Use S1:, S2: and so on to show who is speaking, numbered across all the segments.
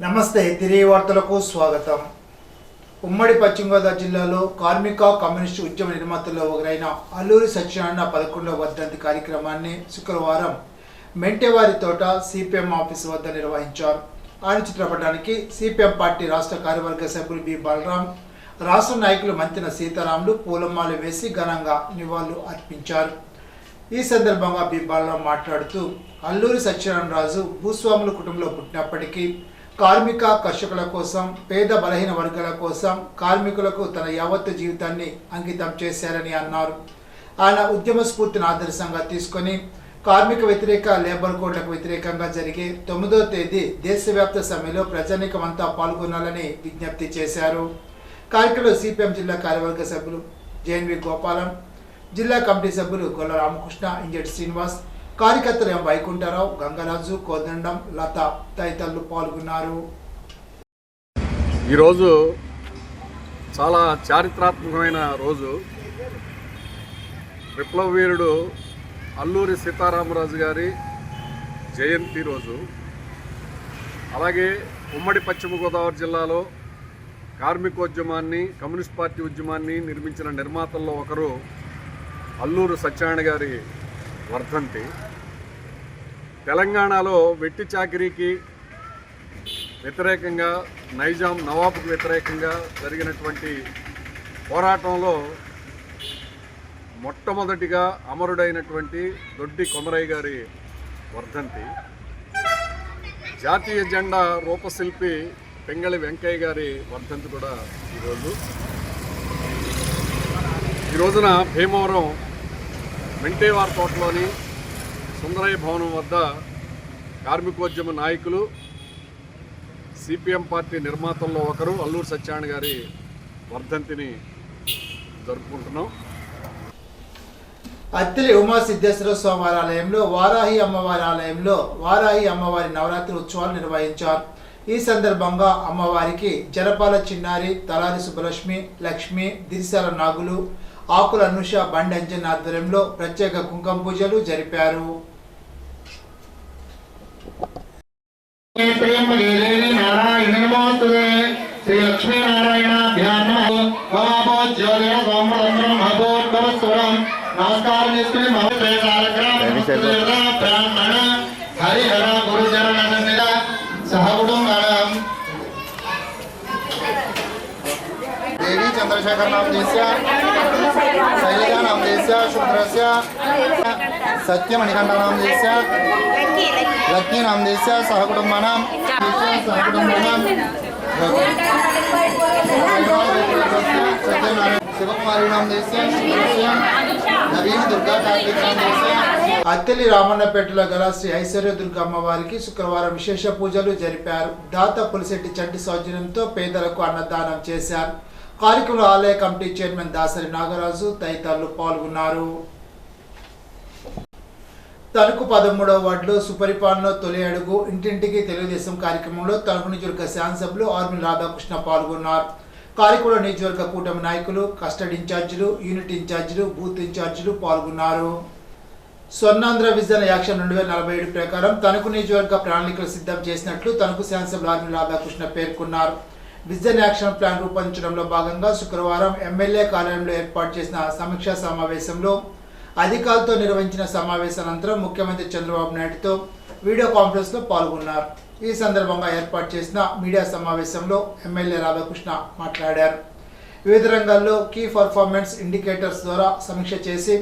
S1: నమస్తే తిరిగి వార్తలకు స్వాగతం. ఉమ్మడి పశ్చిమ గోదావరి జిల్లాలో కార్మిక కమ్యూనిస్టు ఉద్యమ నిర్మాతల్లో ఒకరైన అల్లూరి సత్యనారాయణ 11వ వర్ధంతి కార్యక్రమాన్ని శుక్రవారం మెంటేవారి తోట సిపిఎం ఆఫీసు వద్ద నిర్వహించారు. ఆయన చిత్రపటానికి సిపిఎం పార్టీ రాష్ట్ర కార్యవర్గ సభ్యులు బి బలరాం, రాష్ట్ర నాయకులు మంతిన సీతారాములు పూలమాల వేసి ఘనంగా నివాళులు అర్పించారు. ఈ సందర్భంగా బి బలరాం మాట్లాడుతూ అల్లూరి సత్యనారాయణరాజు భూస్వాముల కుటుంబంలో పుట్టినప్పటికీ కార్మిక కర్షకుల కోసం, పేద బలహీన వర్గాల కోసం, కార్మికులకు తన యావత్తు జీవితాన్ని అంకితం చేశారని అన్నారు. ఆయన ఉద్యమ స్ఫూర్తిని ఆదర్శంగా తీసుకొని కార్మిక వ్యతిరేక లేబర్ కోడ్లకు వ్యతిరేకంగా జరిగే 9వ తేదీ దేశవ్యాప్త సమ్మెలో ప్రజానీకమంతా పాల్గొనాలని విజ్ఞప్తి చేశారు. కార్యక్రమంలో సిపిఎం జిల్లా కార్యవర్గ సభ్యులు జేఎన్వి గోపాలం, జిల్లా కమిటీ సభ్యులు గొల్ల రామకృష్ణ, ఇంజటి శ్రీనివాస్, కార్యకర్తలు ఎం వైకుంఠరావు, గంగరాజు, కోదండం, లత తదితరులు పాల్గొన్నారు.
S2: ఈరోజు చాలా చారిత్రాత్మకమైన రోజు. విప్లవ వీరుడు అల్లూరి సీతారామరాజు గారి జయంతి రోజు. అలాగే ఉమ్మడి పశ్చిమ గోదావరి జిల్లాలో కార్మికోద్యమాన్ని, కమ్యూనిస్ట్ పార్టీ ఉద్యమాన్ని నిర్మించిన నిర్మాతల్లో ఒకరు అల్లూరి సత్యనారాయణ గారి వర్ధంతి. తెలంగాణలో వెట్టి చాకిరీకి వ్యతిరేకంగా, నైజాం నవాబుకు వ్యతిరేకంగా జరిగినటువంటి పోరాటంలో మొట్టమొదటిగా అమరుడైనటువంటి దొడ్డి కొమరయ్య గారి వర్ధంతి. జాతీయ జెండా రూపశిల్పి పెంగళి వెంకయ్య గారి వర్ధంతి కూడా ఈ రోజున భీమవరం మెంటేవారి తోటలోని సుందరయ్య భవనం వద్ద కార్మికోద్యమ నాయకులు, సిపిఎం పార్టీ నిర్మాతల్లో ఒకరు అల్లూరి సత్యనారాయణ గారి వర్ధంతిని జరుపుకుంటున్నాం.
S1: అత్తిలి ఉమాసిద్ధేశ్వర స్వామి ఆలయంలో వారాహి అమ్మవారి ఆలయంలో వారాహి అమ్మవారి నవరాత్రి ఉత్సవాలు నిర్వహించారు. ఈ సందర్భంగా అమ్మవారికి జనపాల చిన్నారి, తలారి సుబ్బలక్ష్మి, లక్ష్మి, దిరిశాల నాగులు, ఆకుల అనుష, బండి అంజన్ ఆధ్వర్యంలో ప్రత్యేక కుంకుమ పూజలు జరిపారు.
S3: శ్రీ లక్ష్మీ నారాయణ నమస్కారం చేసుకుని బ్రాహ్మణ హరిహర గురుజన మీద సహకుటుంబం देवी चंद्रशेखर नाम देस्य शैलजा नाम देस्य शुद्रस्य सत्य मणिकंठ नाम देस्य लक्की नाम देस्य सहकुटुंबानां सहकुटुंबानां सत्यनारायण शिवकुमारी नाम देस्य नवीन दुर्गा कार्तिक नाम देस्य.
S1: అత్తిలి రామన్నపేటలో గల శ్రీ ఐశ్వర్య దుర్గ అమ్మవారికి శుక్రవారం విశేష పూజలు జరిపారు. దాత పులిశెట్టి చంటి సౌజన్యంతో పేదలకు అన్నదానం చేశారు. కార్యక్రమంలో ఆలయ కమిటీ చైర్మన్ దాసరి నాగరాజు తదితరులు పాల్గొన్నారు. తణుకు 13వ వార్డులో సుపరిపాలన తొలి అడుగు ఇంటింటికి తెలుగుదేశం కార్యక్రమంలో తణుకు నియోజకవర్గ శాసనసభ్యులు ఆర్మీ రాధాకృష్ణ పాల్గొన్నారు. కార్యక్రమంలో నియోజకవర్గ కూటమి నాయకులు, కస్టడీ ఇన్ఛార్జీలు, యూనిట్ ఇన్ఛార్జీలు, బూత్ ఇన్ఛార్జీలు పాల్గొన్నారు. స్వర్ణాంధ్ర విజన్ యాక్షన్ 2047 ప్రకారం తణుకు నియోజకవర్గ ప్రణాళికలు సిద్ధం చేసినట్లు తణుకు శాసనసభ్యులు ఆర్మీ రాధాకృష్ణ పేర్కొన్నారు. విజన్ యాక్షన్ ప్లాన్ రూపొందించడంలో భాగంగా శుక్రవారం ఎమ్మెల్యే కార్యాలయంలో ఏర్పాటు చేసిన సమీక్షా సమావేశంలో అధికారులతో నిర్వహించిన సమావేశానంతరం ముఖ్యమంత్రి చంద్రబాబు నాయుడుతో వీడియో కాన్ఫరెన్స్లో పాల్గొన్నారు. ఈ సందర్భంగా ఏర్పాటు చేసిన మీడియా సమావేశంలో ఎమ్మెల్యే రాధాకృష్ణ మాట్లాడారు. వివిధ రంగాల్లో కీ పర్ఫార్మెన్స్ ఇండికేటర్స్ ద్వారా సమీక్ష చేసి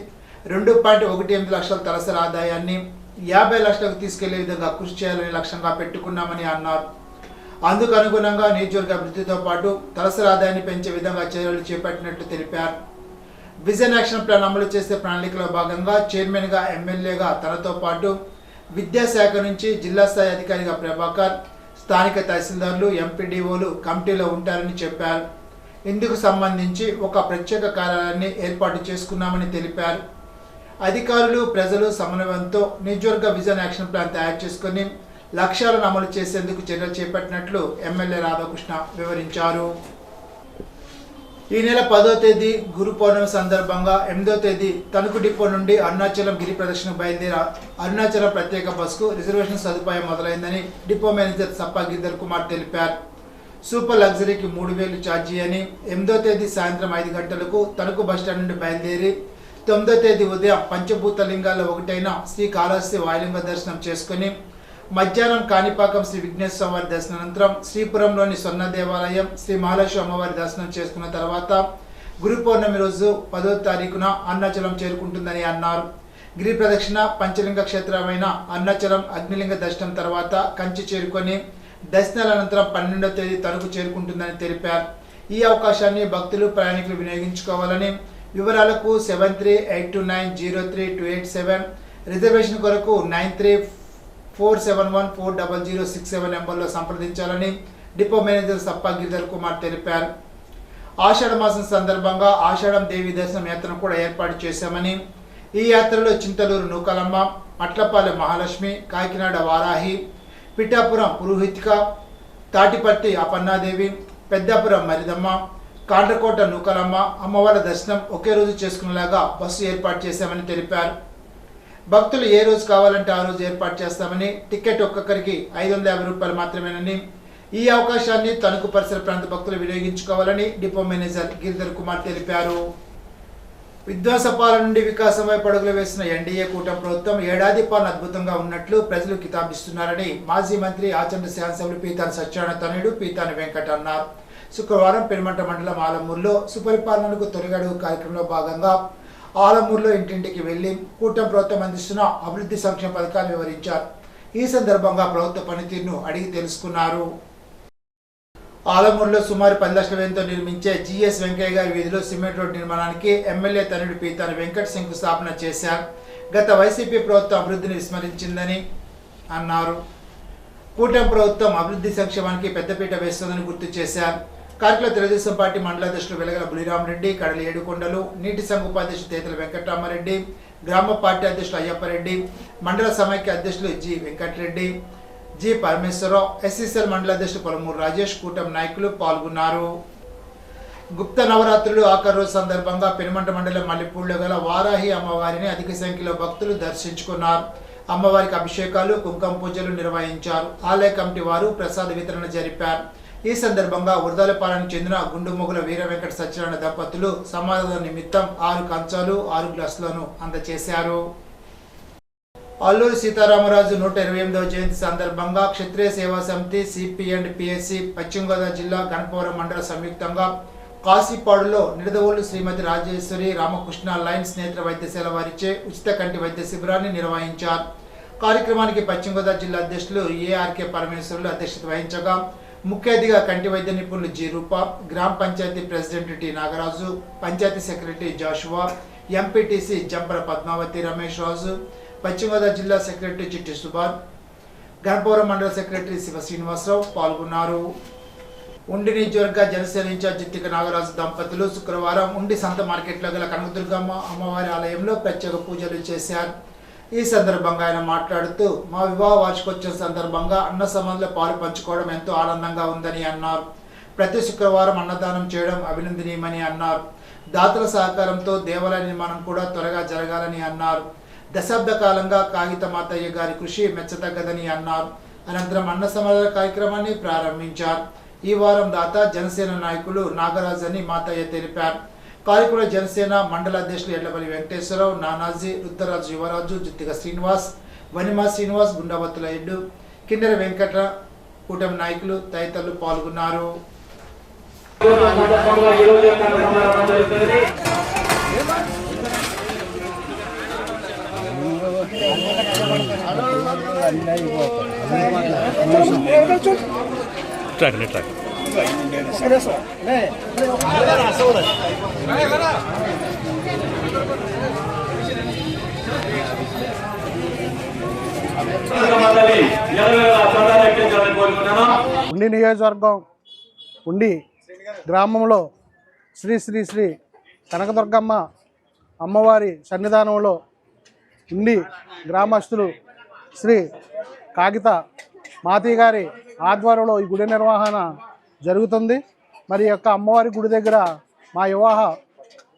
S1: 2.18 లక్షల తలసరి ఆదాయాన్ని 50 లక్షలకు తీసుకెళ్లే విధంగా కృషి చేయాలని లక్ష్యంగా పెట్టుకున్నామని అన్నారు. అందుకు అనుగుణంగా నియోజకవర్గ అభివృద్ధితో పాటు తలసరి ఆదాయాన్ని పెంచే విధంగా చర్యలు చేపట్టినట్లు తెలిపారు. విజన్ యాక్షన్ ప్లాన్ అమలు చేసే ప్రణాళికలో భాగంగా చైర్మన్గా ఎమ్మెల్యేగా తనతో పాటు విద్యాశాఖ నుంచి జిల్లా స్థాయి అధికారిగా ప్రభాకర్, స్థానిక తహసీల్దార్లు, ఎంపీడీఓలు కమిటీలో ఉంటారని చెప్పారు. ఇందుకు సంబంధించి ఒక ప్రత్యేక కార్యాలయాన్ని ఏర్పాటు చేసుకున్నామని తెలిపారు. అధికారులు, ప్రజలు సమన్వయంతో నియోజకవర్గ విజన్ యాక్షన్ ప్లాన్ తయారు చేసుకుని లక్ష్యాలను అమలు చేసేందుకు చర్యలు చేపట్టినట్లు ఎమ్మెల్యే రాధాకృష్ణ వివరించారు. ఈ నెల 10వ తేదీ గురు పౌర్ణమి సందర్భంగా 8వ తేదీ తణుకు డిపో నుండి అరుణాచలం గిరి ప్రదక్షిణ బయలుదేరి అరుణాచలం ప్రత్యేక బస్సుకు రిజర్వేషన్ సదుపాయం మొదలైందని డిపో మేనేజర్ సప్పా గిరిధర్ కుమార్ తెలిపారు. సూపర్ లగ్జరీకి 3,000 ఛార్జీ అని 8వ తేదీ సాయంత్రం 5 గంటలకు తణుకు బస్టాండ్ నుండి బయలుదేరి 9వ తేదీ ఉదయం పంచభూత లింగాల్లో ఒకటైన శ్రీ కాళహస్తి వాయులింగ దర్శనం చేసుకుని మధ్యాహ్నం కాణిపాకం శ్రీ విఘ్నేశ్వర వారి దర్శనానంతరం శ్రీపురంలోని స్వర్ణ దేవాలయం శ్రీ మహాలక్ష్మి అమ్మవారి దర్శనం చేసుకున్న తర్వాత గురు పౌర్ణమి రోజు 10వ తారీఖున అరుణాచలం చేరుకుంటుందని అన్నారు. గిరి ప్రదక్షిణ పంచలింగ క్షేత్రమైన అరుణాచలం అగ్నిలింగ దర్శనం తర్వాత కంచి చేరుకొని దర్శనాల అనంతరం 12వ తేదీ తణుకు చేరుకుంటుందని తెలిపారు. ఈ అవకాశాన్ని భక్తులు ప్రయాణికులు వినియోగించుకోవాలని వివరాలకు 7382903287 రిజర్వేషన్ కొరకు 9347140067 నెంబర్లో సంప్రదించాలని డిపో మేనేజర్ సప్పా గిరిధర్ కుమార్ తెలిపారు. ఆషాఢ మాసం సందర్భంగా ఆషాఢం దేవి దర్శనం యాత్రను కూడా ఏర్పాటు చేశామని ఈ యాత్రలో చింతలూరు నూకలమ్మ, మట్లపాలెం మహాలక్ష్మి, కాకినాడ వారాహి, పిఠాపురం పురోహితిక, తాటిపర్తి అపన్నాదేవి, పెద్దాపురం మరిదమ్మ, కాండ్రకోట నూకలమ్మ అమ్మవారి దర్శనం ఒకే రోజు చేసుకునేలాగా బస్సు ఏర్పాటు చేశామని తెలిపారు. భక్తులు ఏ రోజు కావాలంటే ఆ రోజు ఏర్పాటు చేస్తామని, టికెట్ ఒక్కొక్కరికి 550 రూపాయలు మాత్రమేనని, ఈ అవకాశాన్ని తణుకు పరిసర ప్రాంత భక్తులు వినియోగించుకోవాలని డిపో మేనేజర్ గిరిధర్ కుమార్ తెలిపారు. విధ్వంస పాలన నుండి వికాసం వైపు అడుగులు వేసిన ఎన్డీఏ కూటమి ప్రభుత్వం ఏడాది పాలన అద్భుతంగా ఉన్నట్లు ప్రజలు కితాబిస్తున్నారని మాజీ మంత్రి ఆచంట శాసనసభ్యులు పీతాని సత్యనారాయణ తనయుడు పీతాని వెంకట్ అన్నారు. శుక్రవారం పెనుమంట మండలం ఆలమూరులో సుపరిపాలనకు తొలిగడుగు కార్యక్రమంలో భాగంగా ఆలమూరులో ఇంటింటికి వెళ్లి కూటమి ప్రభుత్వం అందిస్తున్న అభివృద్ధి సంక్షేమ పథకాలు వివరించారు. ఈ సందర్భంగా ప్రభుత్వ పనితీరును అడిగి తెలుసుకున్నారు. ఆలమూరులో సుమారు 10 లక్షల వ్యయంతో నిర్మించే జిఎస్ వెంకయ్య గారి వీధిలో సిమెంట్ రోడ్డు నిర్మాణానికి ఎమ్మెల్యే తనయుడు పీతాని వెంకట్ శంకుస్థాపన చేశారు. గత వైసీపీ ప్రభుత్వం అభివృద్ధిని విస్మరించిందని అన్నారు. కూటమి ప్రభుత్వం అభివృద్ధి సంక్షేమానికి పెద్దపీట వేస్తుందని గుర్తు చేశారు. కార్యక్రమంలో తెలుగుదేశం పార్టీ మండల అధ్యక్షులు వెలగల బులిరామరెడ్డి, కడలి ఏడుకొండలు, నీటి సంఘ ఉపాధ్యక్షులు తేతల వెంకటరామారెడ్డి, గ్రామ పార్టీ అధ్యక్షులు అయ్యప్పరెడ్డి, మండల సమైక్య అధ్యక్షులు G Venkata Reddy, G Parameswara Rao, SCCL మండల అధ్యక్షులు పొలమూరు రాజేష్, కూటమి నాయకులు పాల్గొన్నారు. గుప్త నవరాత్రులు ఆఖరి రోజు సందర్భంగా పెనుమంట మండలం మల్లెపూడిలో గల వారాహి అమ్మవారిని అధిక సంఖ్యలో భక్తులు దర్శించుకున్నారు. అమ్మవారికి అభిషేకాలు, కుంకుమ పూజలు నిర్వహించారు. ఆలయ కమిటీ వారు ప్రసాద వితరణ జరిపారు. ఈ సందర్భంగా ఉర్దాలపాలెంకు చెందిన గుండుమొగుల వీర వెంకట సత్యనారాయణ దంపతులు సమాధాన నిమిత్తం 6 కంచాలు 6 గ్లాసులను అందజేశారు. అల్లూరి సీతారామరాజు 128వ జయంతి సందర్భంగా క్షత్రియ సేవా సమితి, సిపి అండ్ పిఎస్సి పశ్చిమ గోదావరి జిల్లా గణపవరం మండల సంయుక్తంగా కాశీపాడులో నిడదవోలు శ్రీమతి రాజేశ్వరి రామకృష్ణ లయన్స్ నేత్ర వైద్యశాల వారిచే ఉచిత కంటి వైద్య శిబిరాన్ని నిర్వహించారు. కార్యక్రమానికి పశ్చిమ గోదావరి జిల్లా అధ్యక్షులు ఏఆర్కే పరమేశ్వరులు అధ్యక్షత వహించగా ముఖ్య అతిథిగా కంటి వైద్య నిపుణులు జి రూప, గ్రామ panchayati president T Nagaraju, panchayati secretary Joshua, MPTC Jampara Padmavathi Ramesh Raju, పశ్చిమ గోదావరి జిల్లా సెక్రటరీ చిట్టి సుభాన్, గణపవరం మండల సెక్రటరీ శివ శ్రీనివాసరావు పాల్గొన్నారు. ఉండి నియోజకవర్గ జనసేన ఇన్ఛార్జి తిక్క నాగరాజు దంపతులు శుక్రవారం ఉండి సంత మార్కెట్లో గల కనకదుర్గమ్మ అమ్మవారి ఆలయంలో ప్రత్యేక పూజలు చేశారు. ఈ సందర్భంగా ఆయన మాట్లాడుతూ, మా వివాహ వార్షికోత్సవం సందర్భంగా అన్న సమాజంలో పాలు పంచుకోవడం ఎంతో ఆనందంగా ఉందని అన్నారు. ప్రతి శుక్రవారం అన్నదానం చేయడం అభినందనీయమని అన్నారు. దాతల సహకారంతో దేవాలయ నిర్మాణం కూడా త్వరగా జరగాలని అన్నారు. దశాబ్ద కాలంగా కాగిత మాతయ్య గారి కృషి మెచ్చతగ్గదని అన్నారు. అనంతరం అన్న సమాధాన కార్యక్రమాన్ని ప్రారంభించారు. ఈ వారం దాత జనసేన నాయకులు నాగరాజ్ అని మాతయ్య తెలిపారు. కార్యక్రమంలో జనసేన మండల అధ్యక్షులు ఎడ్లపల్లి వెంకటేశ్వరరావు, నానాజీ, రుద్రరాజు యువరాజు, జుత్తిక శ్రీనివాస్, వనిమా శ్రీనివాస్, గుండవత్తుల ఎడ్డు, కిన్నెర వెంకట, కూటమి నాయకులు తదితరులు పాల్గొన్నారు.
S4: ఉండి నియోజకవర్గం ఉండి గ్రామంలో శ్రీ శ్రీ శ్రీ కనకదుర్గమ్మ అమ్మవారి సన్నిధానంలో ఉండి గ్రామస్తులు శ్రీ కాగిత మాతయ్య గారి ఆధ్వర్యంలో ఈ గుడి నిర్వహణ జరుగుతుంది. మరి యొక్క అమ్మవారి గుడి దగ్గర మా వివాహ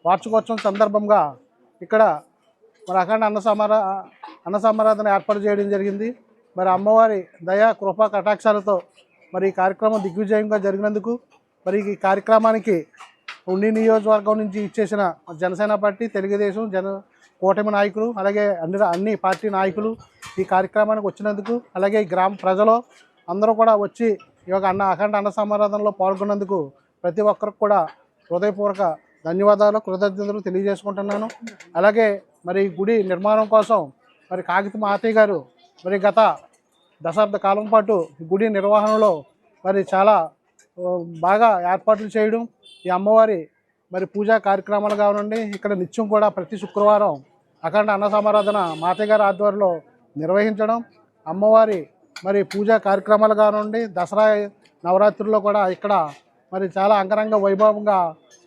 S4: వార్షికోత్సవం సందర్భంగా ఇక్కడ మరి అఖండ అన్న సమారాధన ఏర్పాటు చేయడం జరిగింది. మరి అమ్మవారి దయా కృపా కటాక్షాలతో మరి ఈ కార్యక్రమం దిగ్విజయంగా జరిగినందుకు మరి ఈ కార్యక్రమానికి ఉండి నియోజకవర్గం నుంచి ఇచ్చేసిన జనసేన పార్టీ, తెలుగుదేశం, కూటమి నాయకులు, అలాగే అన్ని పార్టీ నాయకులు ఈ కార్యక్రమానికి వచ్చినందుకు, అలాగే ఈ గ్రామ ప్రజలు అందరూ కూడా వచ్చి ఈ యొక్క అఖండ అన్న సమారాధనలో పాల్గొన్నందుకు ప్రతి ఒక్కరికి కూడా హృదయపూర్వక ధన్యవాదాలు, కృతజ్ఞతలు తెలియజేసుకుంటున్నాను. అలాగే మరి గుడి నిర్మాణం కోసం మరి కాగిత మహాతయ్య గారు మరి గత దశాబ్ద కాలం పాటు గుడి నిర్వహణలో మరి చాలా బాగా ఏర్పాట్లు చేయడం, ఈ అమ్మవారి మరి పూజా కార్యక్రమాలు కానివ్వండి, ఇక్కడ నిత్యం కూడా ప్రతి శుక్రవారం అఖండ అన్న సమారాధన మాతయ్య గారి ఆధ్వర్యంలో నిర్వహించడం, అమ్మవారి మరి పూజా కార్యక్రమాలు కానివ్వండి, దసరా నవరాత్రుల్లో కూడా ఇక్కడ మరి చాలా అంగరంగ వైభవంగా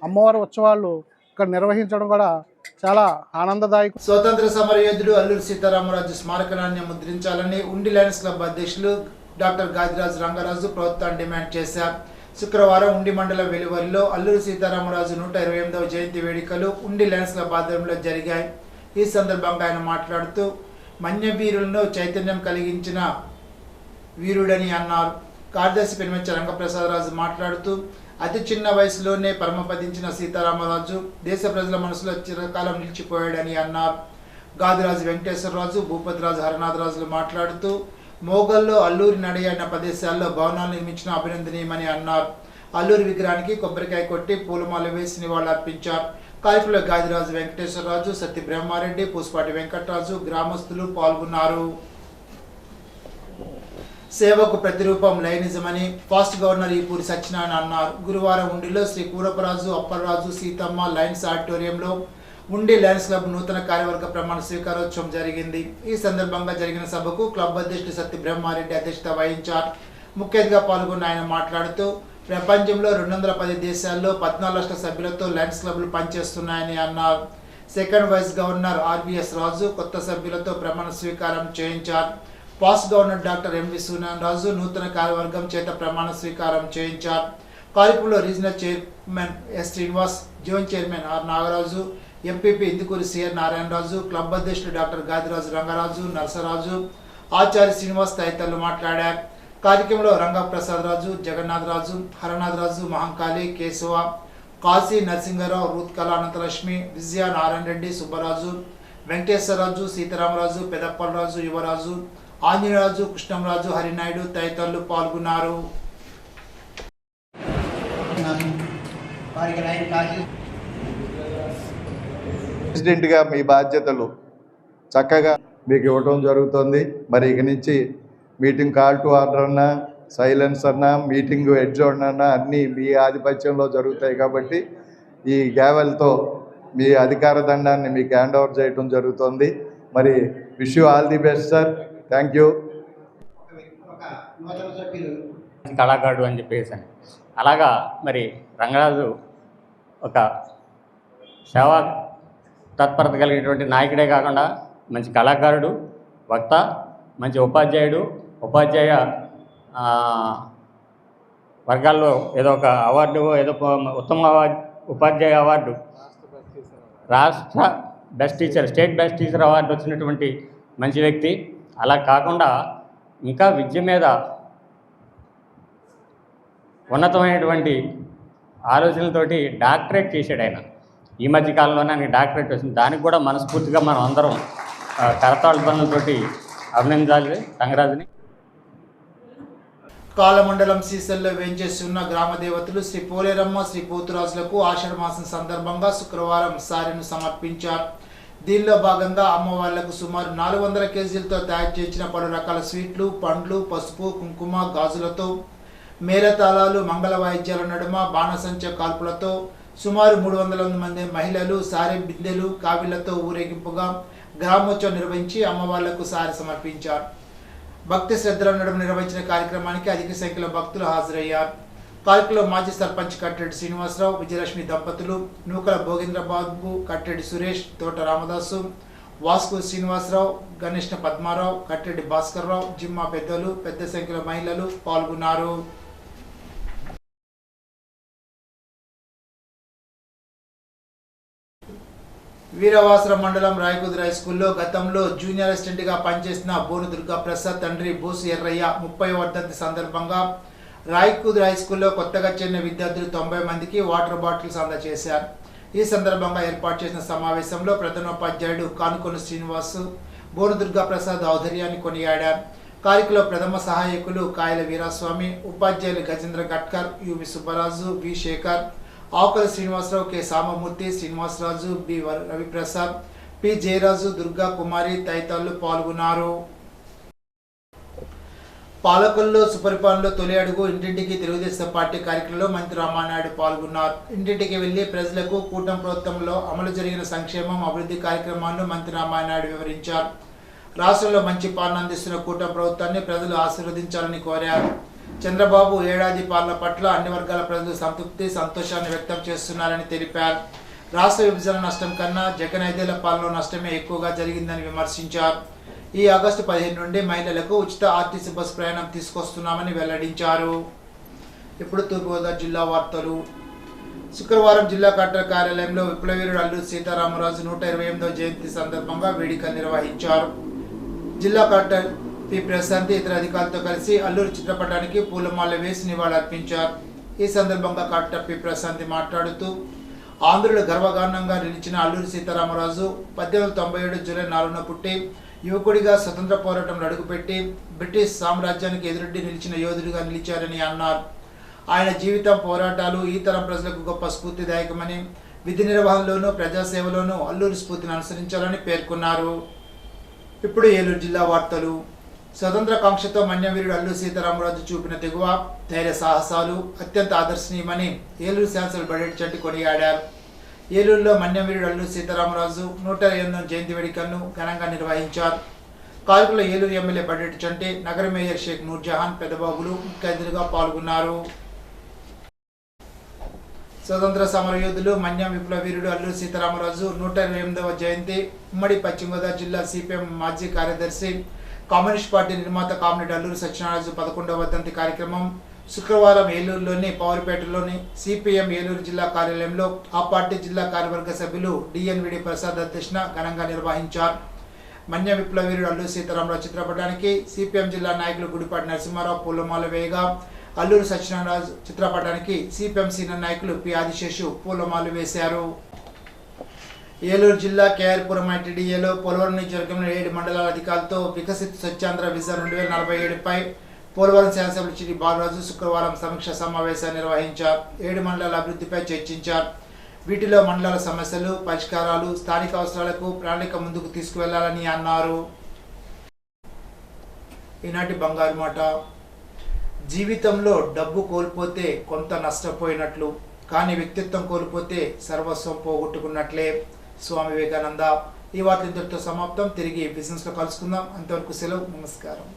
S4: అమ్మవారి ఉత్సవాలు ఇక్కడ నిర్వహించడం కూడా చాలా ఆనందదాయకం.
S1: స్వతంత్ర సమర యోధుడు అల్లూరి సీతారామరాజు స్మారక నాణ్యం ముద్రించాలని ఉండి లయన్స్ క్లబ్ అధ్యక్షులు డాక్టర్ గాదిరాజు రంగరాజు ప్రభుత్వాన్ని డిమాండ్ చేశారు. శుక్రవారం ఉండి మండలం వెలువరిలో అల్లూరి సీతారామరాజు 128వ జయంతి వేడుకలు ఉండి లయన్స్ క్లబ్ ఆధ్వర్యంలో జరిగాయి. ఈ సందర్భంగా ఆయన మాట్లాడుతూ మన్య వీరులను చైతన్యం కలిగించిన వీరుడని అన్నారు. కార్యదర్శి పెనుమంచ రంగప్రసాదరాజు మాట్లాడుతూ అతి చిన్న వయసులోనే పరమపదించిన సీతారామరాజు దేశ ప్రజల మనసులో చిరకాలం నిలిచిపోయాడని అన్నారు. గాదిరాజు వెంకటేశ్వరరాజు, భూపతిరాజు, హరనాథరాజులు మాట్లాడుతూ మోగల్లో అల్లూరి నడయాడిన ప్రదేశాల్లో భవనాలు నిర్మించిన అభినందనీయమని అన్నారు. అల్లూరి విగ్రహానికి కొబ్బరికాయ కొట్టి పూలమాల వేసి నివాళులర్పించారు. కార్యక్రమంలో గాదిరాజు వెంకటేశ్వరరాజు, సత్య బ్రహ్మారెడ్డి, పూసపాటి వెంకటరాజు, గ్రామస్తులు పాల్గొన్నారు. సేవకు ప్రతిరూపం లైనిజమని ఫాస్ట్ గవర్నర్ ఈపూరి సత్యనారాయణ అన్నారు. గురువారం ఉండిలో శ్రీ కూరపరాజు, అప్పలరాజు, సీతమ్మ లయన్స్ ఆడిటోరియంలో ఉండి లయన్స్ క్లబ్ నూతన కార్యవర్గ ప్రమాణ స్వీకారోత్సవం జరిగింది. ఈ సందర్భంగా జరిగిన సభకు క్లబ్ అధ్యక్షుడు సత్య బ్రహ్మారెడ్డి అధ్యక్షత వహించారు. ముఖ్య అతిథిగా పాల్గొన్న ఆయన మాట్లాడుతూ ప్రపంచంలో 210 దేశాల్లో 14 లక్షల సభ్యులతో లయన్స్ క్లబ్లు పనిచేస్తున్నాయని అన్నారు. Second vice governor RVS Raju కొత్త సభ్యులతో ప్రమాణ స్వీకారం చేయించారు. Past governor doctor MV Suryanarayana నూతన కార్యవర్గం చేత ప్రమాణ స్వీకారం చేయించారు. కార్యక్రమంలో regional chairman S Srinivas, zone chairman R Nagaraju, MPP Indukuri CR Narayanaraju, club అధ్యక్షుడు డాక్టర్ గాదిరాజు రంగరాజు, నరసరాజు, ఆచార్య శ్రీనివాస్ తదితరులు మాట్లాడారు. కార్యక్రమంలో రంగప్రసాదరాజు, జగన్నాథరాజు, హరనాథరాజు, మహంకాళి, కేశవ, కాశీ, నరసింగరావు, రూత్కళ, అనంతలక్ష్మి, విజయ, నారాయణ రెడ్డి, సుబ్బరాజు, వెంకటేశ్వరరాజు, సీతారామరాజు, పెదప్పలరాజు, యువరాజు, ఆంజనేయరాజు, కృష్ణంరాజు, హరినాయుడు తదితరులు పాల్గొన్నారు.
S5: ప్రెసిడెంట్గా మీ బాధ్యతలు చక్కగా మీకు ఇవ్వడం జరుగుతుంది. మరి ఇక నుంచి మీటింగ్ కాల్ టు ఆర్డర్ అన్నా, సైలెన్స్ అన్నా, మీటింగ్ ఎడ్జోన్ అన్నా అన్నీ మీ ఆధిపత్యంలో జరుగుతాయి. కాబట్టి ఈ గ్యావెల్తో మీ అధికార దండాన్ని మీకు హ్యాండ్ ఓవర్ చేయడం జరుగుతుంది. మరి wish you all the best sir. Thank you.
S6: కళాకారుడు అని చెప్పేసి అలాగా మరి రంగరాజు ఒక సేవా తత్పరత కలిగినటువంటి నాయకుడే కాకుండా మంచి కళాకారుడు, వక్త, మంచి ఉపాధ్యాయ వర్గాల్లో ఏదో ఒక అవార్డు, ఏదో ఉత్తమ ఉపాధ్యాయ అవార్డు, రాష్ట్ర best teacher, state best teacher award వచ్చినటువంటి మంచి వ్యక్తి. అలా కాకుండా ఇంకా విద్య మీద ఉన్నతమైనటువంటి ఆలోచనలతోటి డాక్టరేట్ చేశాడు ఆయన. ఈ మధ్య కాలంలోనే ఆయనకి డాక్టరేట్ వచ్చింది. దానికి కూడా మనస్ఫూర్తిగా మనం అందరం కరతాళ పనులతోటి అభినందించాలి రంగరాజుని.
S1: కాలమండలం సీసల్లో వేంచేసి ఉన్న గ్రామ దేవతలు శ్రీ పోలేరమ్మ, శ్రీ పోతురాజులకు ఆషాఢ మాసం సందర్భంగా శుక్రవారం సారెను సమర్పించారు. దీనిలో భాగంగా అమ్మవార్లకు సుమారు 400 కేజీలతో తయారు చేసిన పలు రకాల స్వీట్లు, పండ్లు, పసుపు, కుంకుమ, గాజులతో, మేళతాళాలు, మంగళ వాయిద్యాల నడుమ బాణసంచ కాల్పులతో సుమారు 300 మంది మహిళలు సారె బిందెలు, కావిళ్లతో ఊరేగింపుగా గ్రామోత్సవం నిర్వహించి అమ్మవార్లకు సారె సమర్పించారు. భక్తి శ్రద్ధల నడుమ నిర్వహించిన కార్యక్రమానికి అధిక సంఖ్యలో భక్తులు హాజరయ్యారు. కార్యక్రమంలో మాజీ సర్పంచ్ కట్టెడి శ్రీనివాసరావు, విజయలక్ష్మి దంపతులు, నూకల భోగేంద్రబాబు, కట్టెడి సురేష్, తోట రామదాసు, వాస్కు శ్రీనివాసరావు, గణేష్ణ పద్మారావు, కట్టెడి భాస్కర్రావు, జిమ్మా పెద్దలు, పెద్ద సంఖ్యలో మహిళలు పాల్గొన్నారు. వీరవాసరం మండలం రాయకుదురు హై స్కూల్లో గతంలో జూనియర్ అసిస్టెంట్గా పనిచేసిన బోను దుర్గా ప్రసాద్ తండ్రి బోసు ఎర్రయ్య 30వ వర్ధంతి సందర్భంగా రాయకుదురు హై స్కూల్లో కొత్తగా చేరిన విద్యార్థులు 90 మందికి వాటర్ బాటిల్స్ అందజేశారు. ఈ సందర్భంగా ఏర్పాటు చేసిన సమావేశంలో ప్రధానోపాధ్యాయుడు కానుకొన శ్రీనివాసు బోను దుర్గా ప్రసాద్ ఔదర్యాన్ని కొనియాడారు. కార్యక్రమంలో ప్రథమ సహాయకులు కాయల వీరాస్వామి, ఉపాధ్యాయులు Gajendra Gatkar, U V Subbaraju, V Sekhar, Akula Srinivasarao, K Samamurthy, Srinivasaraju, B Raviprasad, P Jayaraju, Durga Kumari తదితరులు పాల్గొన్నారు. పాలకుల్లో సుపరిపాలనలో తొలి అడుగు ఇంటింటికి తెలుగుదేశం పార్టీ కార్యక్రమంలో మంత్రి రామానాయుడు పాల్గొన్నారు. ఇంటింటికి వెళ్లి ప్రజలకు కూటమి ప్రభుత్వంలో అమలు జరిగిన సంక్షేమం, అభివృద్ధి కార్యక్రమాలను మంత్రి రామానాయుడు వివరించారు. రాష్ట్రంలో మంచి పాలన అందిస్తున్న కూటమి ప్రభుత్వాన్ని ప్రజలు ఆశీర్వదించాలని కోరారు. చంద్రబాబు ఏడాది పాలన పట్ల అన్ని వర్గాల ప్రజలు సంతృప్తి, సంతోషాన్ని వ్యక్తం చేస్తున్నారని తెలిపారు. రాష్ట్ర విభజన నష్టం కన్నా జగన్ 5 ఏళ్ల పాలనలో నష్టమే ఎక్కువగా జరిగిందని విమర్శించారు. ఈ ఆగస్టు 15 నుండి మహిళలకు ఉచిత ఆర్టీసీ బస్సు ప్రయాణం తీసుకొస్తున్నామని వెల్లడించారు. ఇప్పుడు తూర్పుగోదావరి జిల్లా వార్తలు. శుక్రవారం జిల్లా కలెక్టర్ కార్యాలయంలో విప్లవీరుడు అల్లూరి సీతారామరాజు 128వ జయంతి సందర్భంగా వేడుకలు నిర్వహించారు. జిల్లా కలెక్టర్ పి ప్రశాంతి ఇతర అధికారులతో కలిసి అల్లూరి చిత్రపటానికి పూలమాల వేసి నివాళులర్పించారు. ఈ సందర్భంగా కలెక్టర్ పి ప్రశాంతి మాట్లాడుతూ ఆంధ్రుల గర్వకారణంగా నిలిచిన అల్లూరి సీతారామరాజు 1897 జూలై 4న పుట్టి యువకుడిగా స్వతంత్ర పోరాటంలో అడుగుపెట్టి బ్రిటిష్ సామ్రాజ్యానికి ఎదురొడ్డి నిలిచిన యోధుడిగా నిలిచారని అన్నారు. ఆయన జీవితం, పోరాటాలు ఈ తరం ప్రజలకు గొప్ప స్ఫూర్తిదాయకమని, విధి నిర్వహణలోనూ ప్రజాసేవలోనూ అల్లూరి స్ఫూర్తిని అనుసరించాలని పేర్కొన్నారు. ఇప్పుడు ఏలూరు జిల్లా వార్తలు. స్వతంత్ర కాంక్షతో మన్యవీరుడు అల్లూరి సీతారామరాజు చూపిన తెగువ, ధైర్య సాహసాలు అత్యంత ఆదర్శనీయమని ఏలూరు శాసనసభ్యులు బడేటి చంటి కొనియాడారు. ఏలూరులో మన్యవీరుడు అల్లూరి సీతారామరాజు 128వ జయంతి వేడుకలను ఘనంగా నిర్వహించారు. కార్యక్రమంలో ఏలూరు ఎమ్మెల్యే బడేటి చంటి, నగర మేయర్ షేక్ నూర్జహాన్, పెద్దబాబులు ముఖ్య అతిథులుగా పాల్గొన్నారు. స్వతంత్ర సమరయోధులు మన్యం విప్లవీరుడు అల్లూరి సీతారామరాజు 128వ జయంతి ఉమ్మడి పశ్చిమ గోదావరి జిల్లా సిపిఎం మాజీ కార్యదర్శి, కమ్యూనిస్ట్ పార్టీ నిర్మాత కామ్రేడ్ అల్లూరి సత్యనారాయణ 11వ వర్ధంతి కార్యక్రమం శుక్రవారం ఏలూరులోని పవర్పేటలోని సిపిఎం ఏలూరు జిల్లా కార్యాలయంలో ఆ పార్టీ జిల్లా కార్యవర్గ సభ్యులు డిఎన్విడి ప్రసాద్ అధ్యక్షన ఘనంగా నిర్వహించారు. మన్య విప్లవీరుడు అల్లూరి సీతారామరాజు చిత్రపటానికి సిపిఎం జిల్లా నాయకులు గుడిపాటి నరసింహారావు పూలమాల వేయగా, అల్లూరి సత్యనారాయణ చిత్రపటానికి సిపిఎం సీనియర్ నాయకులు పి ఆదిశేషు పూలమాలు వేశారు. ఏలూరు జిల్లా కేఆర్పురం ఐటీడీఏలో పోలవరం నియోజకవర్గంలో 7 మండలాల అధికారులతో వికసిత్ స్వచ్ఛాంధ్ర విజన్ 2047పై పోలవరం శాసనసభ్యులు శ్రీ బాలరాజు శుక్రవారం సమీక్ష సమావేశాన్ని నిర్వహించారు. 7 మండలాల అభివృద్ధిపై చర్చించారు. వీటిలో మండలాల సమస్యలు, పరిష్కారాలు, స్థానిక అవసరాలకు ప్రణాళిక ముందుకు తీసుకువెళ్లాలని అన్నారు. ఈనాటి బంగారు మాట. జీవితంలో డబ్బు కోల్పోతే కొంత నష్టపోయినట్లు, కానీ వ్యక్తిత్వం కోల్పోతే సర్వస్వం పోగొట్టుకున్నట్లే. స్వామి వివేకానంద. ఈ వార్తలు ఇంతటితో సమాప్తం. తిరిగి బిజినెస్లో కలుసుకుందాం. అంతవరకు సెలవు. నమస్కారం.